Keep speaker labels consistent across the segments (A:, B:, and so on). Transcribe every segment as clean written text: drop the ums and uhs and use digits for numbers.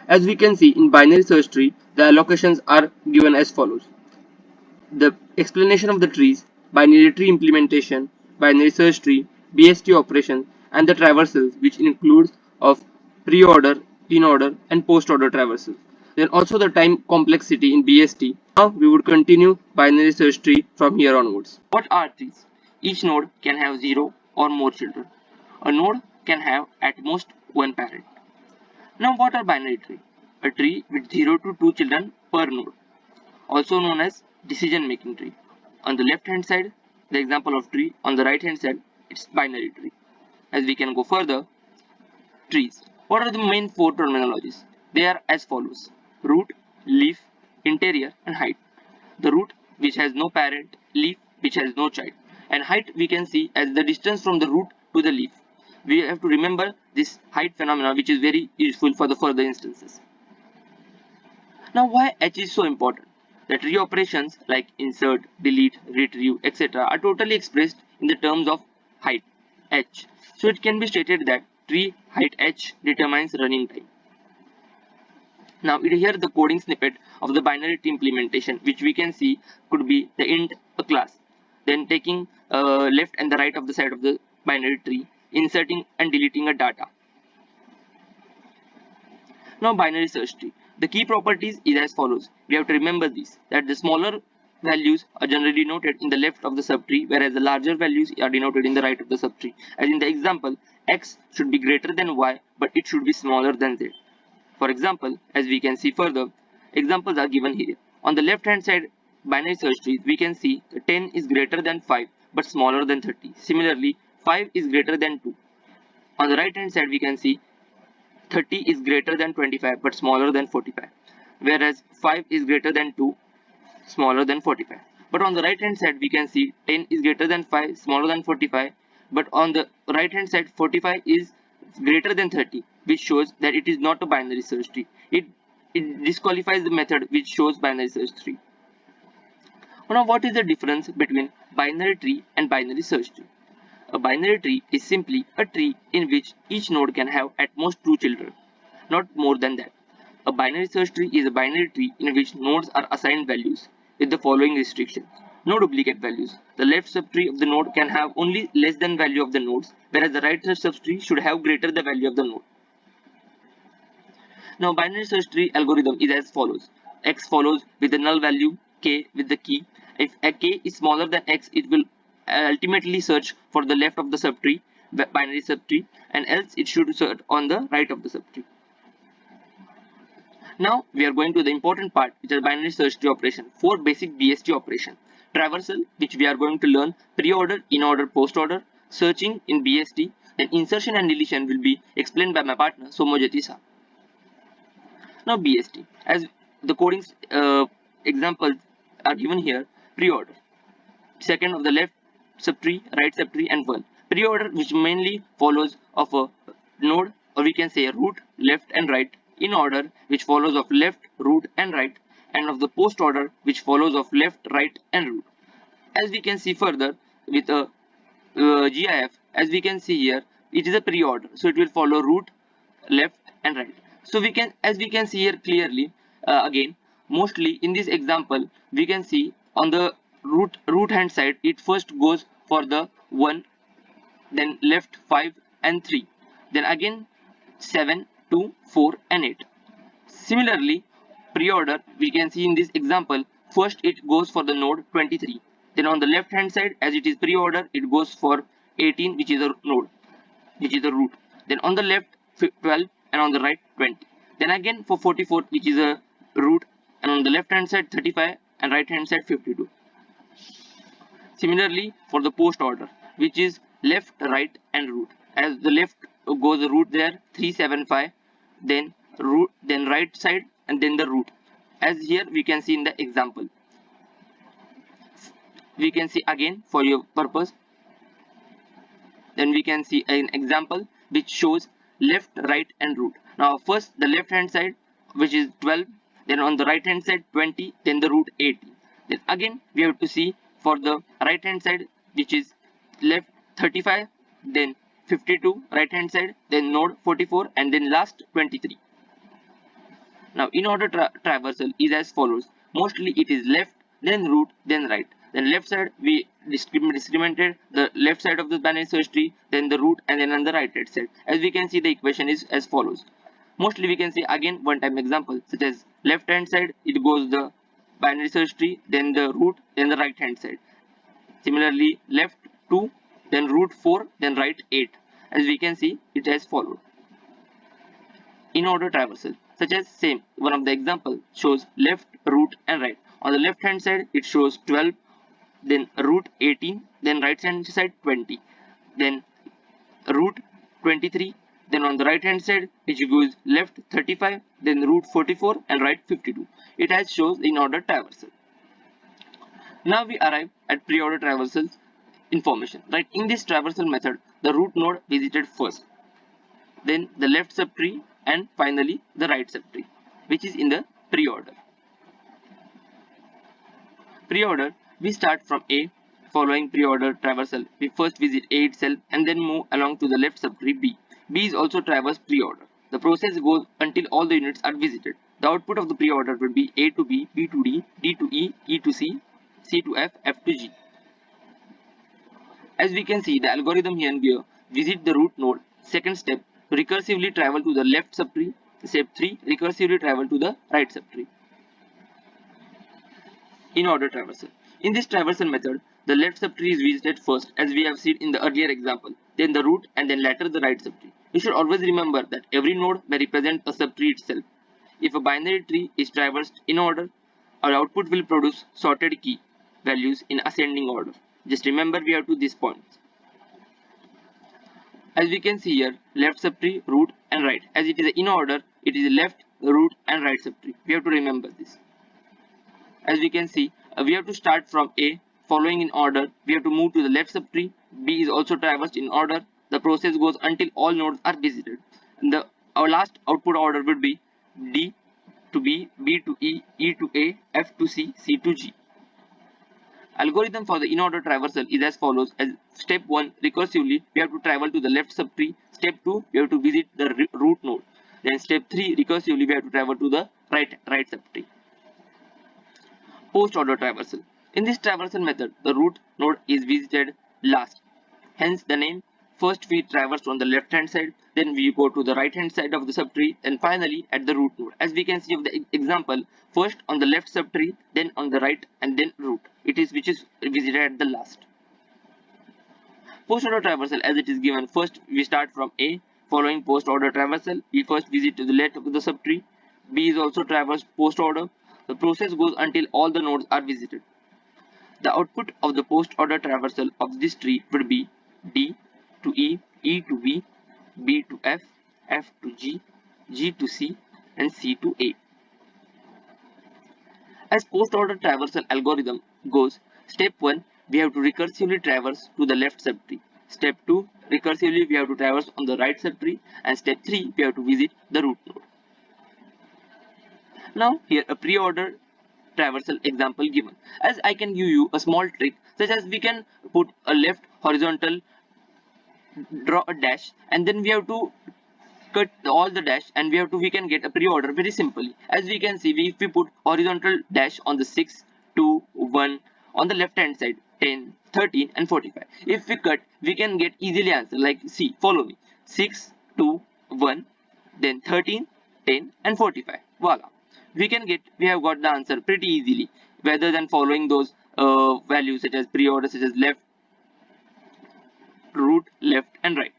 A: As we can see in binary search tree, the allocations are given as follows. The explanation of the trees, binary tree implementation, binary search tree, BST operation, and the traversals, which includes of pre-order, in-order, and post-order traversals. Then also the time complexity in BST. Now we would continue binary search tree from here onwards. What are trees? Each node can have 0 or more children. A node can have at most one parent. Now what are binary tree? A tree with 0 to 2 children per node, also known as decision making tree. On the left hand side, the example of tree. On the right hand side, it's binary tree. As we can go further, trees. What are the main four terminologies? They are as follows: root, leaf, interior, and height. The root, which has no parent; leaf, which has no child; and height we can see as the distance from the root to the leaf. We have to remember this height phenomena, which is very useful for the further instances. Now why H is so important? The tree operations like insert, delete, retrieve, etc. are totally expressed in the terms of height H. So it can be stated that tree height H determines running time. Now here the coding snippet of the binary tree implementation, which we can see could be the int a class, then taking left and the right of the side of the binary tree, inserting and deleting a data. Now binary search tree. The key properties is as follows. We have to remember this, that the smaller values are generally denoted in the left of the subtree, whereas the larger values are denoted in the right of the subtree. As in the example, x should be greater than y, but it should be smaller than z. For example, as we can see further, examples are given here. On the left hand side binary search tree, we can see 10 is greater than 5 but smaller than 30. Similarly, 5 is greater than 2. On the right hand side we can see 30 is greater than 25 but smaller than 45, whereas 5 is greater than 2, smaller than 45. But on the right hand side we can see 10 is greater than 5, smaller than 45, but on the right hand side 45 is greater than 30, which shows that it is not a binary search tree. It disqualifies the method which shows binary search tree. Now what is the difference between binary tree and binary search tree? A binary tree is simply a tree in which each node can have at most two children, not more than that. A binary search tree is a binary tree in which nodes are assigned values with the following restrictions. No duplicate values. The left subtree of the node can have only less than value of the nodes, whereas the right subtree should have greater the value of the node. Now binary search tree algorithm is as follows. X follows with the null value, k with the key. If a k is smaller than x, it will ultimately search for the left of the subtree, binary subtree, and else it should search on the right of the subtree. Now we are going to the important part, which is binary search tree operation. Four basic BST operation. Traversal, which we are going to learn pre-order, in-order, post-order. Searching in BST. Then insertion and deletion will be explained by my partner Somojyoti Sa. Now BST, as the coding examples are given here. Pre-order, second of the left subtree, right subtree, and one. Pre-order, which mainly follows of a node, or we can say root, left and right. In order, which follows of left, root, and right, and of the post order, which follows of left, right, and root. As we can see further with a GIF, as we can see here, it is a pre-order, so it will follow root, left, and right. So we can, as we can see here clearly, again, mostly in this example, we can see on the root hand side, it first goes for the 1, then left 5 and 3, then again 7, 2, 4 and 8. Similarly, pre-order, we can see in this example, first it goes for the node 23, then on the left hand side, as it is pre-order, it goes for 18, which is a node, which is a root, then on the left 12 and on the right 20, then again for 44, which is a root, and on the left hand side 35 and right hand side 52. Similarly, for the post order, which is left, right, and root, as the left goes the root there 375, then root, then right side, and then the root. As here we can see in the example, we can see again for your purpose. Then we can see an example which shows left, right, and root. Now first the left hand side, which is 12, then on the right hand side 20, then the root 80. Then again we have to see for the right hand side, which is left 35, then 52 right hand side, then node 44, and then last 23. Now in-order traversal is as follows. Mostly it is left, then root, then right. Then left side we discriminated the left side of the binary search tree, then the root, and then on the right hand side. As we can see, the equation is as follows. Mostly we can see again one time example, such as left hand side it goes the binary search tree, then the root, then the right hand side. Similarly left 2, then root 4, then right 8. As we can see, it has followed. In order traversal, such as same one of the example shows left, root, and right. On the left hand side it shows 12, then root 18, then right hand side 20, then root 23, then on the right hand side it goes left 35, then root 44, and right 52. It has shows in order traversal. Now we arrive at pre-order traversal information. Right, in this traversal method, the root node visited first, then the left subtree, and finally the right subtree, which is in the pre-order. Pre-order, we start from A. Following pre-order traversal, we first visit A itself and then move along to the left subtree B. B is also traverse pre-order. The process goes until all the units are visited. The output of the pre-order will be A to B, B to D, D to E, E to C, C to F, F to G. As we can see, the algorithm here visit the root node. Second step, recursively travel to the left subtree. Step 3, recursively travel to the right subtree. In order traversal. In this traversal method, the left subtree is visited first, as we have seen in the earlier example, then the root, and then later the right subtree. You should always remember that every node may represent a subtree itself. If a binary tree is traversed in order, our output will produce sorted key values in ascending order. Just remember we have to these points. As we can see here, left subtree, root, and right. As it is in order, it is left, root, and right subtree. We have to remember this. As we can see, we have to start from A. Following in order, we have to move to the left subtree. B is also traversed in order. The process goes until all nodes are visited. And our last output order would be D to B, B to E, E to A, F to C, C to G. Algorithm for the in-order traversal is as follows. As step 1, recursively, we have to travel to the left subtree. Step 2, we have to visit the root node. Then step 3, recursively, we have to travel to the right subtree. Post-order traversal. In this traversal method, the root node is visited last. Hence the name. First we traverse on the left hand side, then we go to the right hand side of the subtree, and finally at the root node. As we can see of the example, first on the left subtree, then on the right, and then root. It is which is visited at the last. Post-order traversal, as it is given, first we start from A. Following post-order traversal, we first visit to the left of the subtree. B is also traversed post-order. The process goes until all the nodes are visited. The output of the post-order traversal of this tree would be D to E, E to B, B to F, F to G, G to C, and C to A. As post-order traversal algorithm goes, step 1, we have to recursively traverse to the left subtree. Step 2, recursively we have to traverse on the right subtree, and step 3, we have to visit the root node. Now here a pre-order traversal example given. As I can give you a small trick, such as we can put a left horizontal, draw a dash, and then we have to cut all the dash, and we can get a pre-order very simply. As we can see, if we put horizontal dash on the 6, 2, 1, on the left hand side 10, 13, and 45. If we cut, we can get easily answer. Like see, follow me: 6, 2, 1, then 13, 10, and 45. Voila. We have got the answer pretty easily, rather than following those values such as pre-order, such as left, root, left, and right.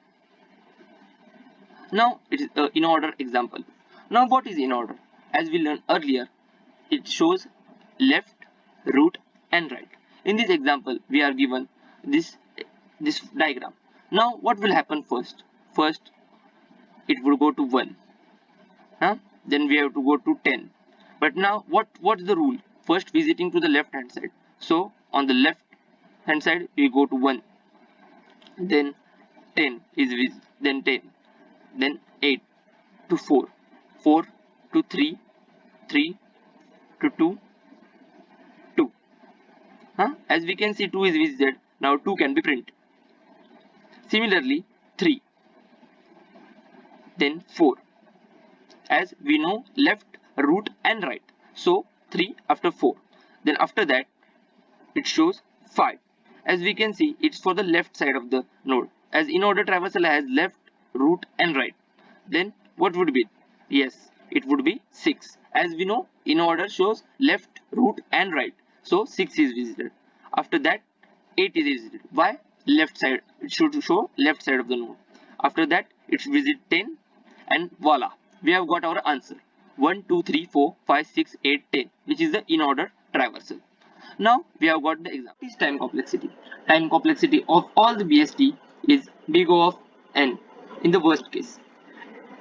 A: Now it is in order example. Now what is in order? As we learned earlier, it shows left, root, and right. In this example, we are given this diagram. Now what will happen first? First, it would go to 1. Then we have to go to 10. But now what's the rule? First visiting to the left hand side. So on the left hand side we go to 1. Then 10 is then 10. Then 8 to 4. 4 to 3. 3 to 2. 2. As we can see, 2 is visited. Now 2 can be printed. Similarly 3. Then 4. As we know, left, root and right. So 3 after 4. Then after that it shows 5. As we can see, it's for the left side of the node. As in-order traversal has left, root and right. Then what would be? Yes, it would be 6. As we know, in-order shows left, root and right. So 6 is visited. After that 8 is visited. Why? Left side. It should show left side of the node. After that it should visit 10 and voila. We have got our answer. 1, 2, 3, 4, 5, 6, 8, 10, which is the in-order traversal. Now we have got the example. Is time complexity. Time complexity of all the BST is big O of n in the worst case.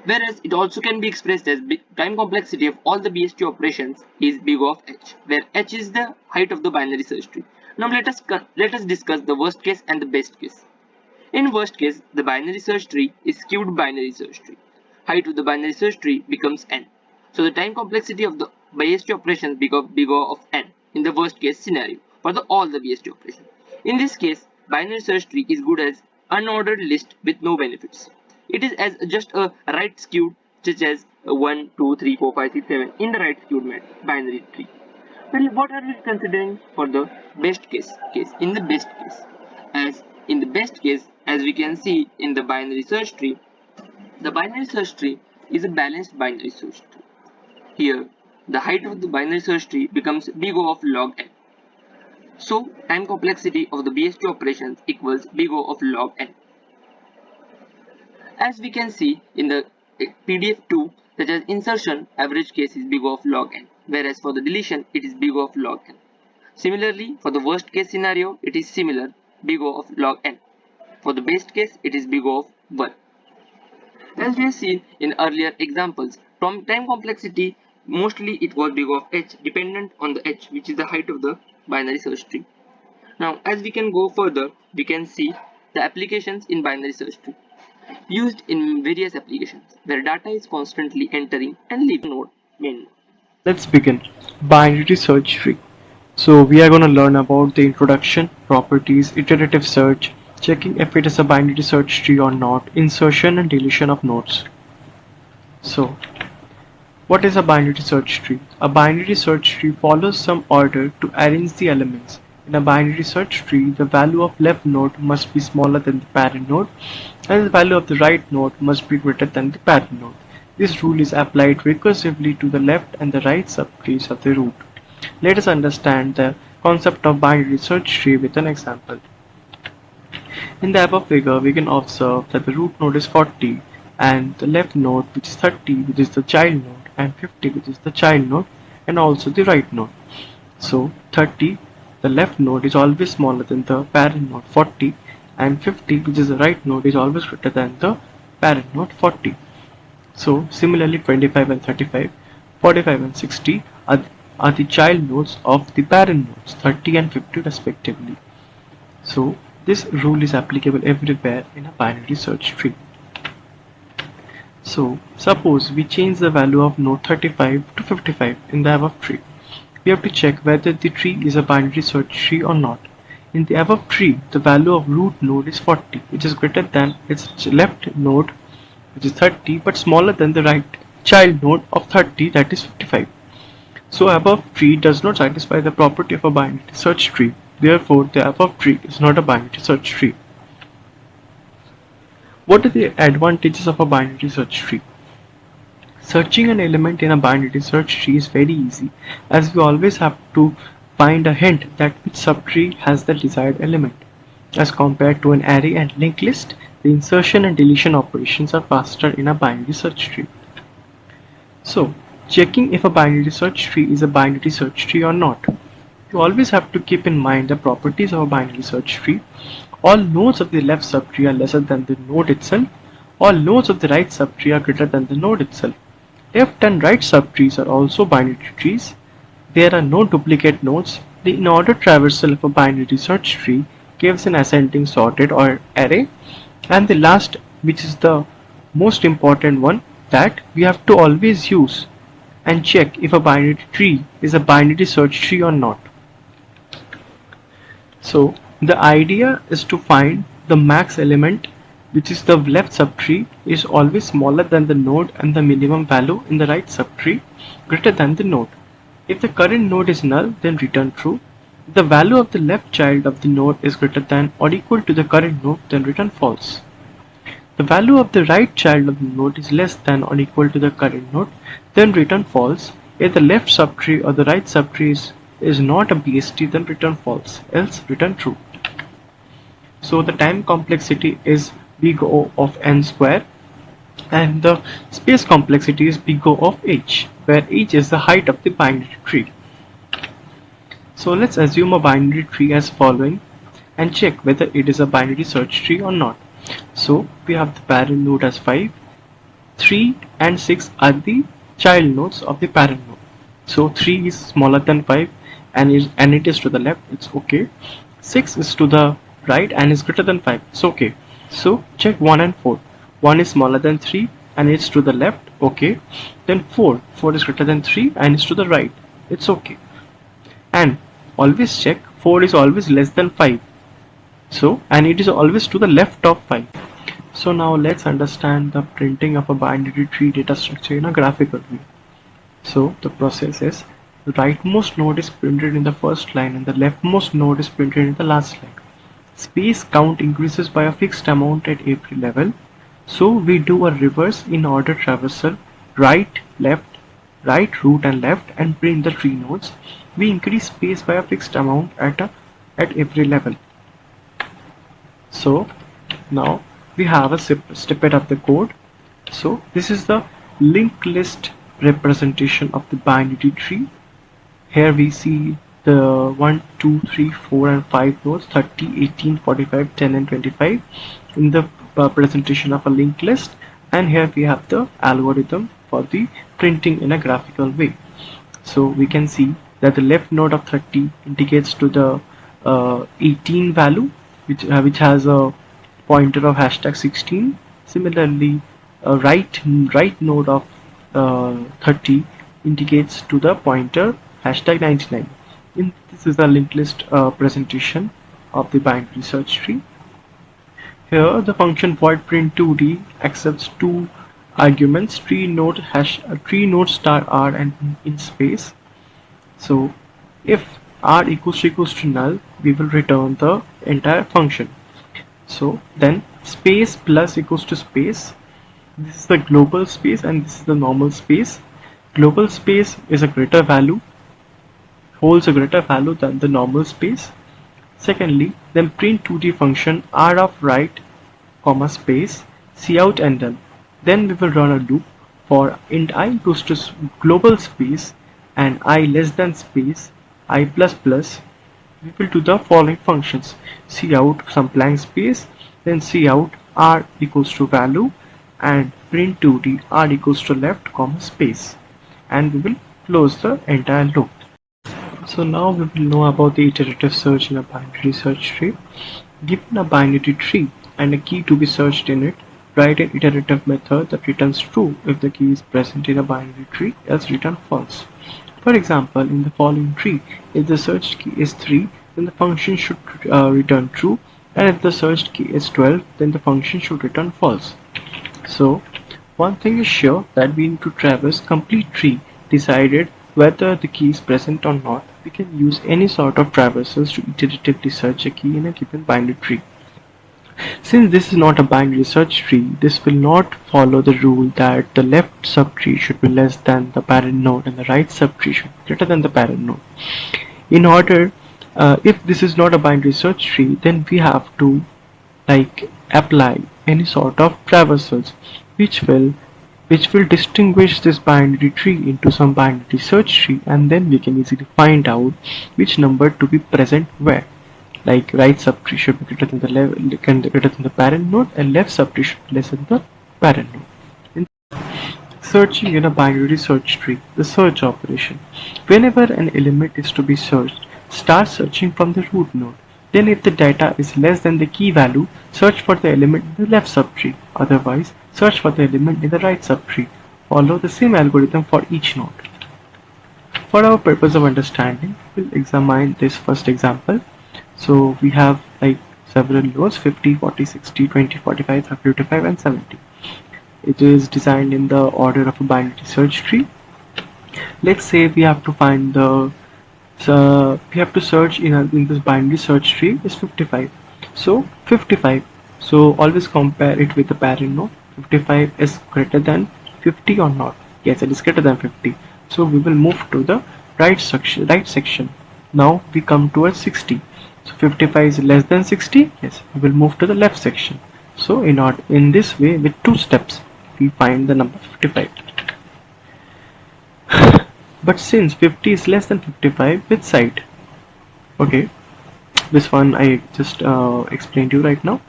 A: Whereas it also can be expressed as time complexity of all the BST operations is big O of h, where h is the height of the binary search tree. Now let us discuss the worst case and the best case. In worst case, the binary search tree is skewed binary search tree. Height of the binary search tree becomes n. So the time complexity of the BST operations becomes big O of n in the worst case scenario for all the BST operations. In this case, binary search tree is good as unordered list with no benefits. It is as just a right skewed such as 1, 2, 3, 4, 5, 6, 7 in the right skewed binary tree. Well, what are we considering for the best case? In the best case, as in the best case, as we can see in the binary search tree, the binary search tree is a balanced binary search tree. Here, the height of the binary search tree becomes big O of log n. So, time complexity of the BST operations equals big O of log n. As we can see in the PDF2, such as insertion, average case is big O of log n, whereas for the deletion, it is big O of log n. Similarly, for the worst case scenario, it is similar, big O of log n. For the best case, it is big O of 1. As we have seen in earlier examples, from time complexity, mostly it was big O of h dependent on the h, which is the height of the binary search tree. Now, as we can go further, we can see the applications in binary search tree. Used in various applications where data is constantly entering and leaving main node.
B: Let's begin. Binary search tree. So we are going to learn about the introduction, properties, iterative search, checking if it is a binary search tree or not, insertion and deletion of nodes. So what is a binary search tree? A binary search tree follows some order to arrange the elements. In a binary search tree, the value of left node must be smaller than the parent node, and the value of the right node must be greater than the parent node. This rule is applied recursively to the left and the right subtrees of the root. Let us understand the concept of binary search tree with an example. In the above figure, we can observe that the root node is 40 and the left node, which is 30, which is the child node, and 50, which is the child node, and also the right node. So 30, the left node is always smaller than the parent node 40, and 50, which is the right node, is always greater than the parent node 40. So similarly 25 and 35, 45 and 60 are the child nodes of the parent nodes 30 and 50 respectively. So this rule is applicable everywhere in a binary search tree. So suppose we change the value of node 35 to 55 in the above tree. We have to check whether the tree is a binary search tree or not. In the above tree, the value of root node is 40, which is greater than its left node, which is 30, but smaller than the right child node of 30, that is 55. So above tree does not satisfy the property of a binary search tree. Therefore, the above tree is not a binary search tree. What are the advantages of a binary search tree? Searching an element in a binary search tree is very easy, as we always have to find a hint that which subtree has the desired element. As compared to an array and linked list, the insertion and deletion operations are faster in a binary search tree. So, checking if a binary search tree is a binary search tree or not. You always have to keep in mind the properties of a binary search tree. All nodes of the left subtree are lesser than the node itself. All nodes of the right subtree are greater than the node itself. Left and right subtrees are also binary trees. There are no duplicate nodes. The in-order traversal of a binary search tree gives an ascending sorted or array. And the last, which is the most important one, that we have to always use and check if a binary tree is a binary search tree or not. So the idea is to find the max element which is the left subtree, is always smaller than the node and the minimum value in the right subtree greater than the node. If the current node is null, then return true. If the value of the left child of the node is greater than or equal to the current node, then return false. The value of the right child of the node is less than or equal to the current node, then return false. If the left subtree or the right subtree is not a BST, then return false, else return true. So the time complexity is big O of n square, and the space complexity is big O of h, where h is the height of the binary tree. So let's assume a binary tree as following and check whether it is a binary search tree or not. So we have the parent node as 5, 3 and 6 are the child nodes of the parent node. So 3 is smaller than 5 and it is to the left, it's okay. 6 is to the right and is greater than 5, it's okay. So check 1 and 4. 1 is smaller than 3 and it's to the left, okay. Then 4 is greater than 3 and is to the right, it's okay. And always check 4 is always less than 5. So, and it is always to the left of 5. So now let's understand the printing of a binary tree data structure in a graphical view. So the process is, the rightmost node is printed in the first line and the leftmost node is printed in the last line. Space count increases by a fixed amount at every level. So we do a reverse in order traversal, right, left, right, root and left, and print the tree nodes. We increase space by a fixed amount at every level. So now we have a snippet of the code. So this is the linked list representation of the binary tree. Here we see the 1, 2, 3, 4 and 5 nodes, 30, 18, 45, 10 and 25 in the presentation of a linked list, and here we have the algorithm for the printing in a graphical way. So we can see that the left node of 30 indicates to the 18 value, which has a pointer of hashtag 16. Similarly, a right node of 30 indicates to the pointer hashtag 99. This is the linked list presentation of the binary search tree. Here the function void print 2d accepts two arguments, tree node star r and in space. So if r equals to null, we will return the entire function. So then space plus equals to space. This is the global space and this is the normal space. Global space is a greater value, holds a greater value than the normal space. Secondly, then print 2d function r of right, comma space, cout and done. Then we will run a loop for int I equals to global space and I less than space, I plus plus. We will do the following functions: cout some blank space, then cout r equals to value and print 2d r equals to left, comma space, and we will close the entire loop. So now we will know about the iterative search in a binary search tree. Given a binary tree and a key to be searched in it, write an iterative method that returns true if the key is present in a binary tree, else return false. For example, in the following tree, if the searched key is 3, then the function should return true, and if the searched key is 12, then the function should return false. So one thing is sure, that we need to traverse complete tree, decided whether the key is present or not. We can use any sort of traversals to iteratively search a key in a given binary tree. Since this is not a binary search tree, this will not follow the rule that the left subtree should be less than the parent node and the right subtree should be greater than the parent node. In order, if this is not a binary search tree, then we have to apply any sort of traversals which will distinguish this binary tree into some binary search tree, and then we can easily find out which number to be present where. Like right subtree should be greater than the parent node and left subtree should be less than the parent node. In searching in a binary search tree, the search operation. Whenever an element is to be searched, start searching from the root node. Then if the data is less than the key value, search for the element in the left subtree. Otherwise, search for the element in the right subtree. Follow the same algorithm for each node. For our purpose of understanding, we'll examine this first example. So we have several nodes 50, 40, 60, 20, 45, 55 and 70. It is designed in the order of a binary search tree. Let's say we have to find the we have to search in this binary search tree is 55. So 55. So always compare it with the parent node. 55 is greater than 50 or not? Yes, it is greater than 50. So we will move to the right section. Now we come to a 60. So 55 is less than 60. Yes, we will move to the left section. So in this way, with two steps, we find the number 55. But since 50 is less than 55, which side? Okay, this one I just explained to you right now.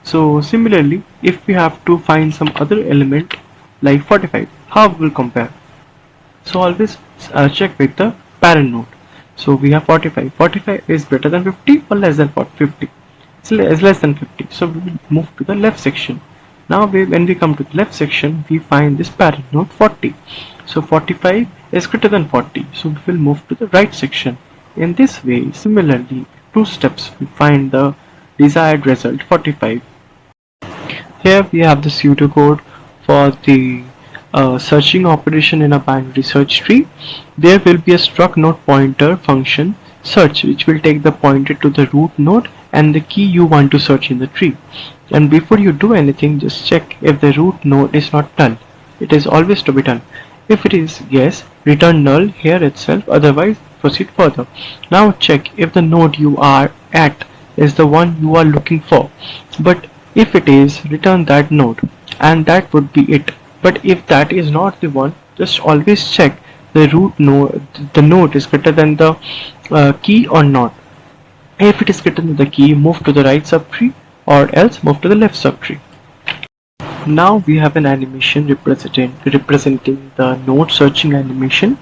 B: So similarly, if we have to find some other element like 45, how we will compare? So always check with the parent node. So we have 45. 45 is greater than 50 or less than 50? It's less than 50. So we will move to the left section. Now when we come to the left section, we find this parent node 40. So 45 is greater than 40. So we will move to the right section. In this way, similarly, two steps, we find the desired result 45. Here we have the pseudocode for the searching operation in a binary search tree. There will be a struct node pointer function search, which will take the pointer to the root node and the key you want to search in the tree. And before you do anything, just check if the root node is not null. It is always to be done. If it is yes, return null here itself, otherwise proceed further. Now check if the node you are at is the one you are looking for. But if it is, return that node, and that would be it. But if that is not the one, just always check the root node, the node is greater than the key or not. If it is greater than the key, move to the right subtree, or else move to the left subtree. Now we have an animation representing the node searching animation.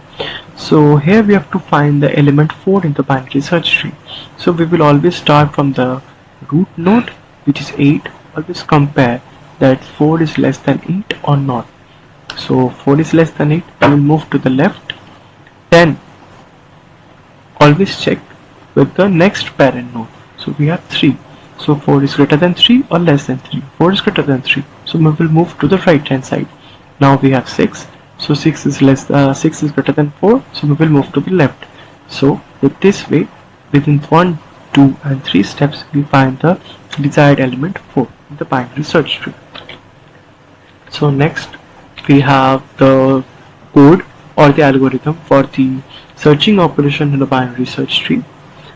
B: So here we have to find the element 4 in the binary search tree. So we will always start from the root node, which is 8. Always compare that 4 is less than 8 or not. So 4 is less than 8, we will move to the left. Then always check with the next parent node. So we have 3. So 4 is greater than 3 or less than 3. 4 is greater than 3. So we will move to the right hand side. Now we have 6. So 6 is greater than 4. So we will move to the left. So with this way, within 1, 2 and 3 steps, we find the desired element 4 in the binary search tree. So next we have the code or the algorithm for the searching operation in the binary search tree.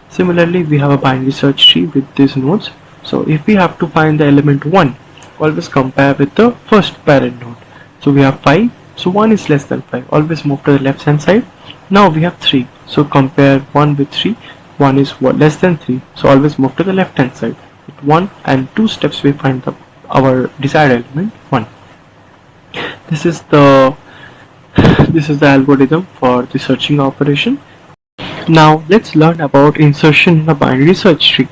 B: Similarly, we have a binary search tree with these nodes. So if we have to find the element 1, always compare with the first parent node. So we have 5. So 1 is less than 5. Always move to the left hand side. Now we have 3. So compare 1 with 3. 1 is less than 3. So always move to the left hand side. With 1 and 2 steps we find our desired element 1. This is the algorithm for the searching operation. Now let's learn about insertion in a binary search tree.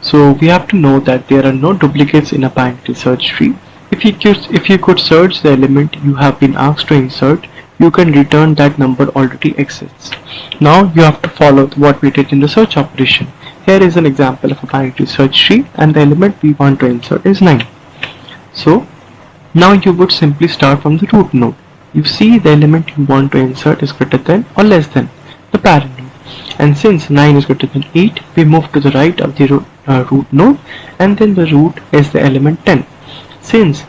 B: So we have to know that there are no duplicates in a binary search tree. If you could search the element you have been asked to insert, you can return that number already exists. Now you have to follow what we did in the search operation. Here is an example of a binary search tree, and the element we want to insert is 9. So now you would simply start from the root node. You see the element you want to insert is greater than or less than the parent node. And since 9 is greater than 8, we move to the right of the root node, and then the root is the element 10. Since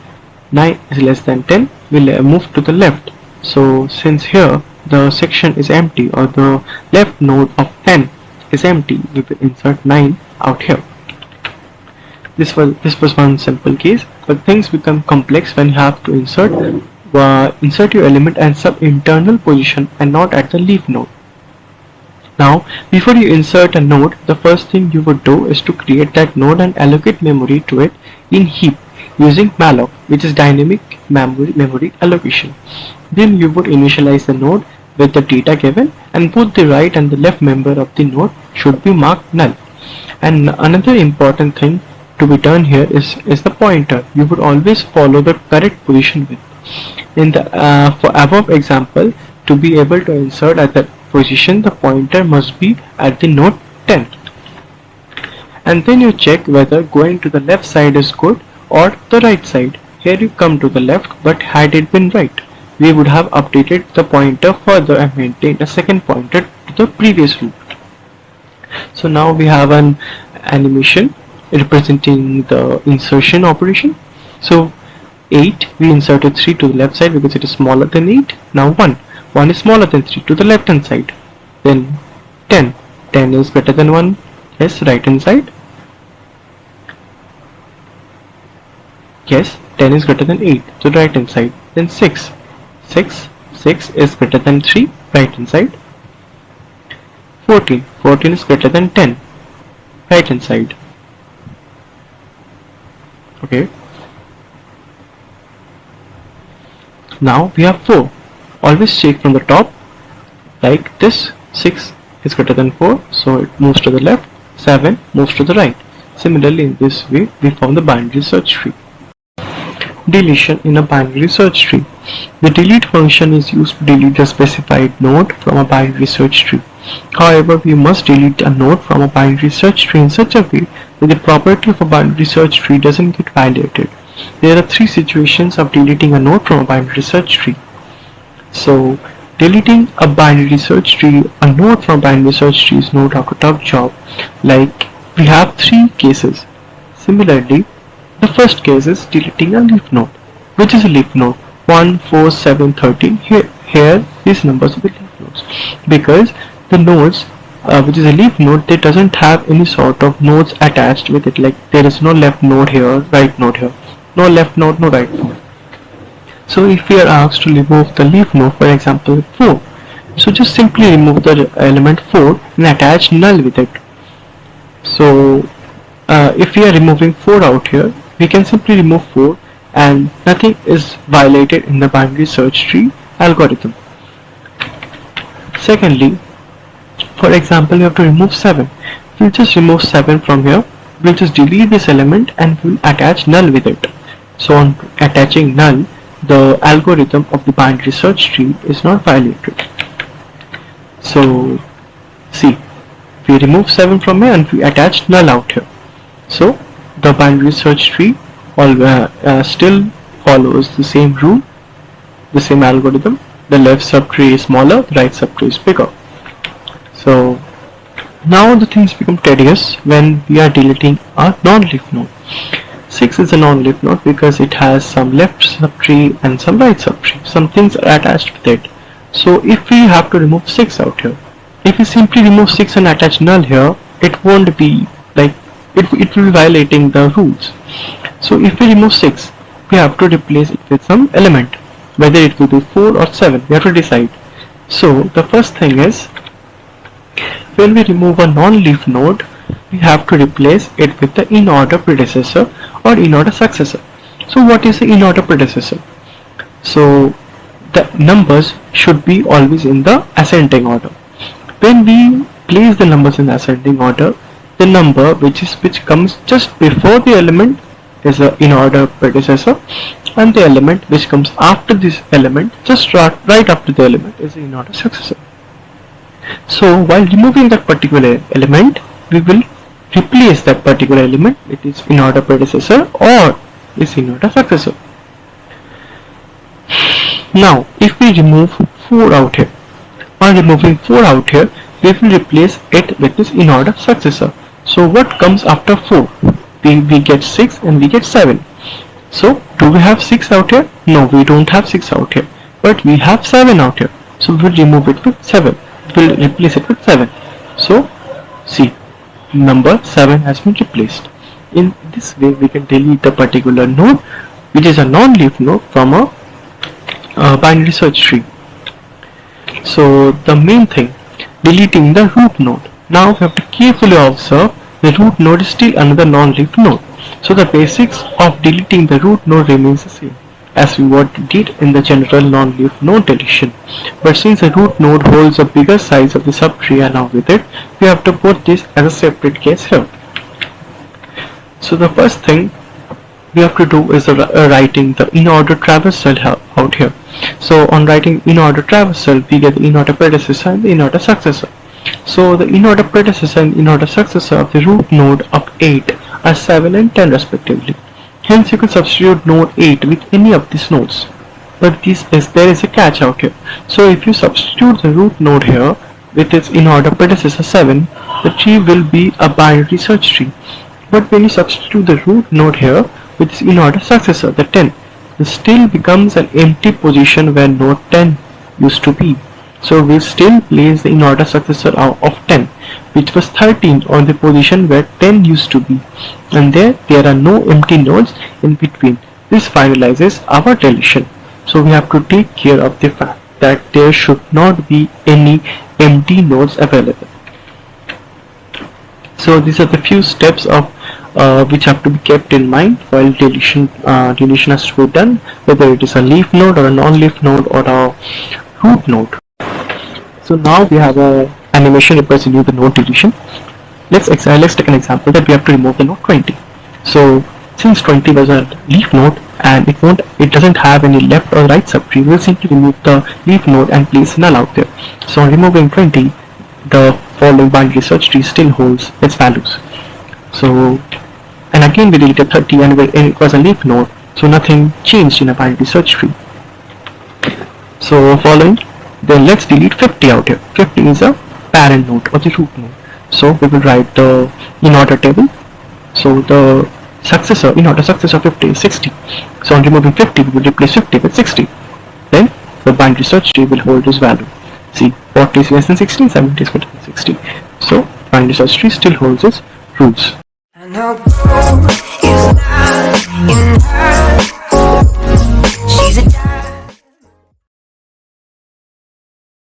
B: 9 is less than 10, we'll move to the left. So since here the section is empty, or the left node of 10 is empty, we will insert 9 out here. This was one simple case, but things become complex when you have to insert your element at some internal position and not at the leaf node. Now, before you insert a node, the first thing you would do is to create that node and allocate memory to it in heap using malloc, which is dynamic memory allocation. Then you would initialize the node with the data given, and both the right and the left member of the node should be marked null. And another important thing to be done here is the pointer. You would always follow the correct position with. In the for above example, to be able to insert at that position, the pointer must be at the node 10. and then you check whether going to the left side is good or the right side. Here you come to the left, but had it been right, we would have updated the pointer further and maintained a second pointer to the previous route. So now we have an animation representing the insertion operation. So 8, we inserted 3 to the left side because it is smaller than 8. Now 1 is smaller than 3 to the left hand side. Then 10 is better than 1, yes, right hand side. Yes, 10 is greater than 8 to the right hand side. Then 6 is greater than 3, right hand side. 14 is greater than 10, right hand side. Okay. Now we have 4. Always check from the top like this. 6 is greater than 4, so it moves to the left. 7 moves to the right. Similarly, in this way, we form the binary search tree. Deletion in a binary search tree. The delete function is used to delete a specified node from a binary search tree. However, we must delete a node from a binary search tree in such a way that the property of a binary search tree doesn't get violated. There are 3 situations of deleting a node from a binary search tree. So, deleting a binary search tree, a node from a binary search tree is no doubt a tough job. Like, we have 3 cases. Similarly, the first case is deleting a leaf node. Which is a leaf node? 1, 4, 7, 13. Here these numbers are the leaf nodes. Because the nodes, which is a leaf node, they doesn't have any sort of nodes attached with it. Like there is no left node here, right node here. No left node, no right node. So if we are asked to remove the leaf node, for example 4, so just simply remove the element 4 and attach null with it. So if we are removing 4 out here, we can simply remove 4 and nothing is violated in the binary search tree algorithm. Secondly, for example, you have to remove 7. We'll just remove 7 from here. We'll just delete this element and we'll attach null with it. So on attaching null, the algorithm of the binary search tree is not violated. So see, we remove 7 from here and we attach null out here. So the binary search tree still follows the same rule, the same algorithm. The left subtree is smaller, the right subtree is bigger. So now the things become tedious when we are deleting a non-leaf node. 6 is a non-leaf node because it has some left subtree and some right subtree. Some things are attached with it. So if we have to remove 6 out here, if we simply remove 6 and attach null here, it won't be like it will be violating the rules. So if we remove 6, we have to replace it with some element, whether it will be 4 or 7, we have to decide. So the first thing is, when we remove a non-leaf node, we have to replace it with the in-order predecessor or in-order successor. So what is the in-order predecessor? So the numbers should be always in the ascending order. When we place the numbers in ascending order, the number which comes just before the element is the in-order predecessor, and the element which comes after this element, just right after the element, is the in-order successor. So while removing that particular element, we will replace that particular element with its in-order predecessor or its in-order successor. Now if we remove 4 out here, on removing 4 out here, we will replace it with its in-order successor. So what comes after 4? We get 6 and we get 7. So do we have 6 out here? No, we don't have 6 out here, but we have 7 out here. So we'll remove it with 7. We'll replace it with 7. So see, number 7 has been replaced. In this way we can delete the particular node which is a non-leaf node from a binary search tree. So the main thing, deleting the root node. Now we have to carefully observe the root node is still another non-leaf node. So the basics of deleting the root node remains the same as we what did in the general non-leaf node deletion. But since the root node holds a bigger size of the subtree along with it, we have to put this as a separate case here. So the first thing we have to do is writing the in-order traversal out here. So on writing in-order traversal, we get the in-order predecessor and the in-order successor. So the in-order predecessor and in-order successor of the root node of 8 are 7 and 10 respectively. Hence you can substitute node 8 with any of these nodes. But there is a catch out here. So if you substitute the root node here with its in-order predecessor 7, the tree will be a binary search tree. But when you substitute the root node here with its in-order successor, the 10, it still becomes an empty position where node 10 used to be. So we still place the in-order successor of 10, which was 13 on the position where 10 used to be. And there are no empty nodes in between. This finalizes our deletion. So we have to take care of the fact that there should not be any empty nodes available. So these are the few steps of which have to be kept in mind while deletion has to be done, whether it is a leaf node or a non-leaf node or a root node. So now we have a animation representing the node deletion. Let's take an example that we have to remove the node 20. So since 20 was a leaf node and it doesn't have any left or right subtree, we'll simply remove the leaf node and place null out there. So on removing 20, the following binary search tree still holds its values. So, and again we deleted 30 and it was a leaf node, so nothing changed in a binary search tree. So following, then let's delete 50 out here. 50 is a parent node or the root node. So we will write the in-order table. So the in-order successor of 50 is 60. So on removing 50, we will replace 50 with 60. Then the binary search tree will hold this value. See, 40 is less than 60, 70 is greater than 60. So binary search tree still holds its rules.